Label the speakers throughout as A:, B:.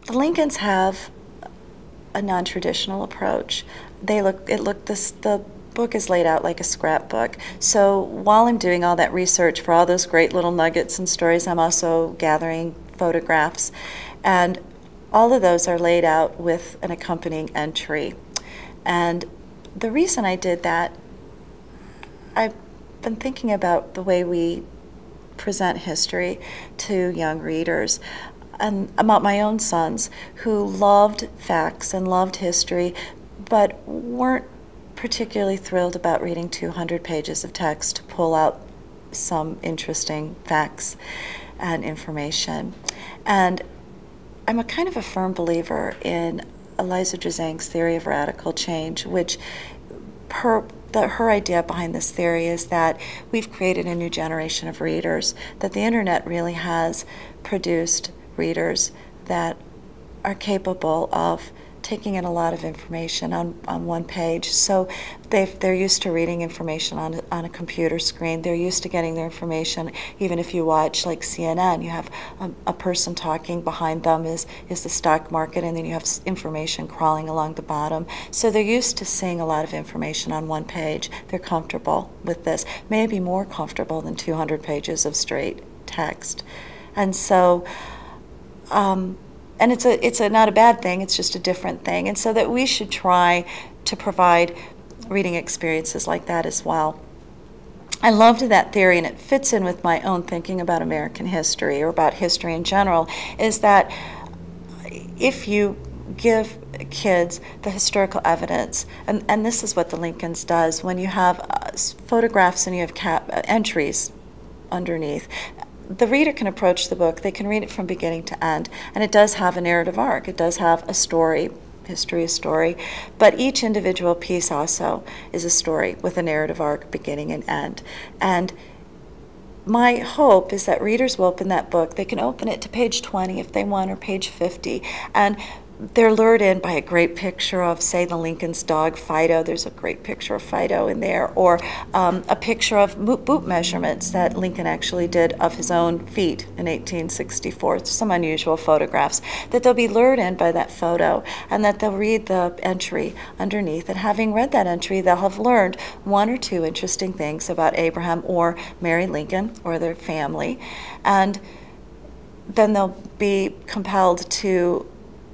A: The Lincolns have a non-traditional approach. The book is laid out like a scrapbook. So while I'm doing all that research for all those great little nuggets and stories, I'm also gathering photographs. And all of those are laid out with an accompanying entry. And the reason I did that, I've been thinking about the way we present history to young readers, and about my own sons who loved facts and loved history, but weren't particularly thrilled about reading 200 pages of text to pull out some interesting facts and information. And I'm a kind of a firm believer in Eliza Drazang's theory of radical change, which her idea behind this theory is that we've created a new generation of readers, that the internet really has produced readers that are capable of taking in a lot of information on one page. So they're used to reading information on a computer screen. They're used to getting their information, even if you watch like CNN, you have a person talking, behind them is the stock market, and then you have information crawling along the bottom. So they're used to seeing a lot of information on one page. They're comfortable with this, maybe more comfortable than 200 pages of straight text. And so and it's not a bad thing, it's just a different thing. And so that we should try to provide reading experiences like that as well. I loved that theory, and it fits in with my own thinking about American history, or about history in general, is that if you give kids the historical evidence, and this is what the Lincolns does, when you have photographs and you have entries underneath, the reader can approach the book, they can read it from beginning to end, and it does have a narrative arc. It does have a story, history, a story, but each individual piece also is a story with a narrative arc, beginning and end. And my hope is that readers will open that book. They can open it to page 20 if they want, or page 50, and they're lured in by a great picture of, say, the Lincoln's dog Fido. There's a great picture of Fido in there, or a picture of boot measurements that Lincoln actually did of his own feet in 1864. Some unusual photographs. That they'll be lured in by that photo, and that they'll read the entry underneath, and having read that entry, they'll have learned one or two interesting things about Abraham or Mary Lincoln or their family, and then they'll be compelled to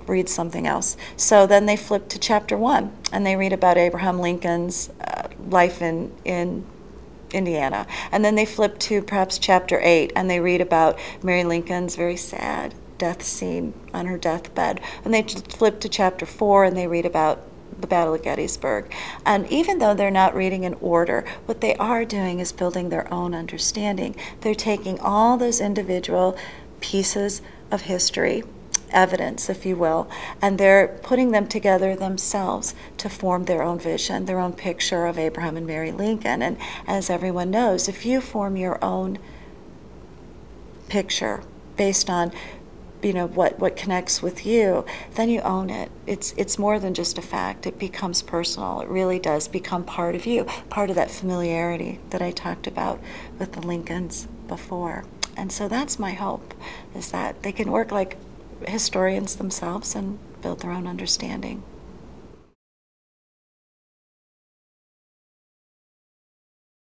A: read something else. So then they flip to chapter 1, and they read about Abraham Lincoln's life in Indiana. And then they flip to perhaps chapter 8, and they read about Mary Lincoln's very sad death scene on her deathbed. And they flip to chapter 4, and they read about the Battle of Gettysburg. And even though they're not reading in order, what they are doing is building their own understanding. They're taking all those individual pieces of history, evidence, if you will, and they're putting them together themselves to form their own vision, their own picture of Abraham and Mary Lincoln. And as everyone knows, if you form your own picture based on what connects with you, then you own it. It's more than just a fact. It becomes personal. It really does become part of you, part of that familiarity that I talked about with the Lincolns before. And so that's my hope, is that they can work like historians themselves and build their own understanding.